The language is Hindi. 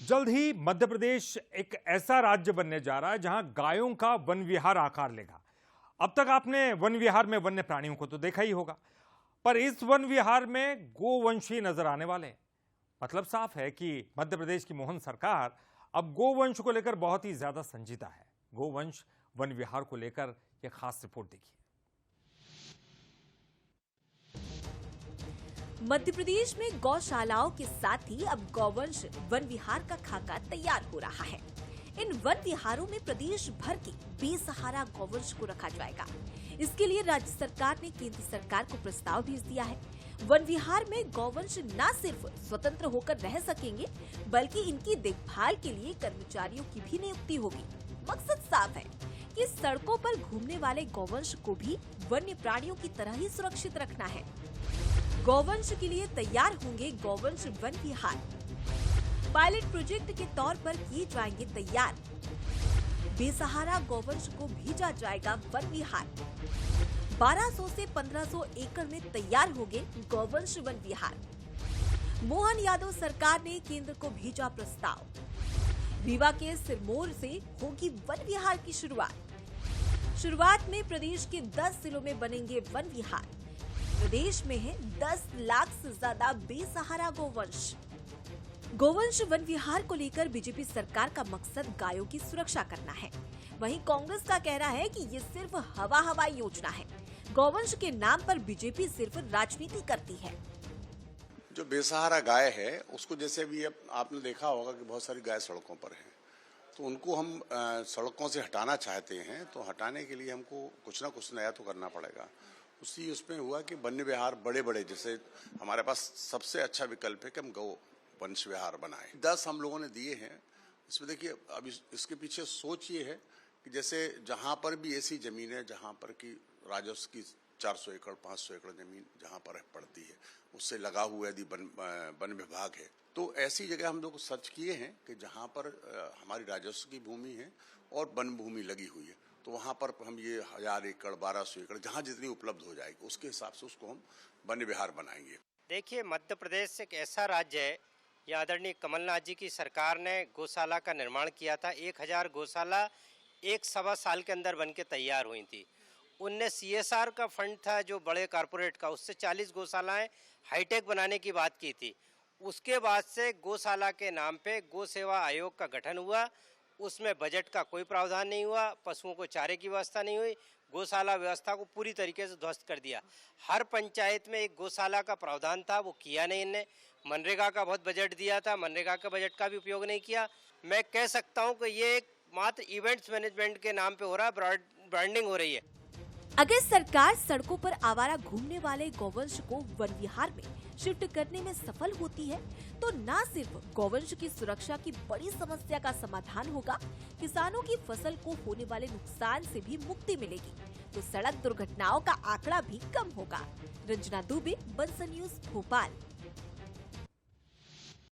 जल्द ही मध्य प्रदेश एक ऐसा राज्य बनने जा रहा है जहां गायों का वन विहार आकार लेगा। अब तक आपने वन विहार में वन्य प्राणियों को तो देखा ही होगा, पर इस वन विहार में गोवंशी नजर आने वाले हैं। मतलब साफ है कि मध्य प्रदेश की मोहन सरकार अब गोवंश को लेकर बहुत ही ज्यादा संजीदा है। गोवंश वन विहार को लेकर यह खास रिपोर्ट देखिए। मध्य प्रदेश में गौशालाओं के साथ ही अब गौवंश वन विहार का खाका तैयार हो रहा है। इन वन विहारों में प्रदेश भर के बेसहारा गौवंश को रखा जाएगा। इसके लिए राज्य सरकार ने केंद्र सरकार को प्रस्ताव भेज दिया है। वन विहार में गौवंश न सिर्फ स्वतंत्र होकर रह सकेंगे, बल्कि इनकी देखभाल के लिए कर्मचारियों की भी नियुक्ति होगी। मकसद साफ है कि सड़कों पर घूमने वाले गौवंश को भी वन्य प्राणियों की तरह ही सुरक्षित रखना है। गौवंश के लिए तैयार होंगे गौवंश वन विहार। पायलट प्रोजेक्ट के तौर पर किए जाएंगे तैयार। बेसहारा गौवंश को भेजा जाएगा वन विहार। 1200 से 1500 एकड़ में तैयार होंगे गौवंश वन विहार। मोहन यादव सरकार ने केंद्र को भेजा प्रस्ताव। रीवा के सिरमौर से होगी वन विहार की शुरुआत में प्रदेश के 10 जिलों में बनेंगे वन विहार। प्रदेश में है 10 लाख से ज्यादा बेसहारा गोवंश। गोवंश वन विहार को लेकर बीजेपी सरकार का मकसद गायों की सुरक्षा करना है। वहीं कांग्रेस का कहना है कि ये सिर्फ हवाई योजना है। गोवंश के नाम पर बीजेपी सिर्फ राजनीति करती है। जो बेसहारा गाय है उसको जैसे भी आपने देखा होगा कि बहुत सारी गाय सड़कों पर हैं, तो उनको हम सड़कों से हटाना चाहते हैं। तो हटाने के लिए हमको कुछ ना कुछ नया तो करना पड़ेगा। उसमें हुआ कि वन्य विहार बड़े जैसे हमारे पास सबसे अच्छा विकल्प है कि हम गौ वंश विहार बनाएं। 10 हम लोगों ने दिए हैं। इसमें देखिए अब इसके पीछे सोच ये है कि जैसे जहां पर भी ऐसी जमीन है जहां पर की राजस्व की 400 एकड़ 500 एकड़ जमीन जहां पर पड़ती है, उससे लगा हुआ यदि वन विभाग है, तो ऐसी जगह हम लोग सर्च किए हैं कि जहां पर हमारी राजस्व की भूमि है और वन भूमि लगी हुई है, तो वहां पर हम ये 1000 एकड़ 1200 एकड़ जहां जितनी उपलब्ध हो जाएगी उसके हिसाब से उसको हम वन विहार बनाएंगे। देखिए, मध्य प्रदेश एक ऐसा राज्य है, यह आदरणीय कमलनाथ जी की सरकार ने गौशाला का निर्माण किया था। 1000 गौशाला 1 साल के अंदर बन के तैयार हुई थी। उनने CSR का फंड था जो बड़े कारपोरेट का, उससे 40 गौशालाएं हाईटेक बनाने की बात की थी। उसके बाद से गौशाला के नाम पे गौ सेवा आयोग का गठन हुआ। उसमें बजट का कोई प्रावधान नहीं हुआ, पशुओं को चारे की व्यवस्था नहीं हुई। गौशाला व्यवस्था को पूरी तरीके से ध्वस्त कर दिया। हर पंचायत में एक गौशाला का प्रावधान था, वो किया नहीं इनने। मनरेगा का बहुत बजट दिया था, मनरेगा का बजट का भी उपयोग नहीं किया। मैं कह सकता हूँ कि ये मात्र इवेंट्स मैनेजमेंट के नाम पे हो रहा है, ब्रांडिंग हो रही है। अगर सरकार सड़कों पर आवारा घूमने वाले गौवंश को वन विहार में शिफ्ट करने में सफल होती है, तो न सिर्फ गौवंश की सुरक्षा की बड़ी समस्या का समाधान होगा, किसानों की फसल को होने वाले नुकसान से भी मुक्ति मिलेगी, तो सड़क दुर्घटनाओं का आंकड़ा भी कम होगा। रंजना दुबे, बंसल न्यूज, भोपाल।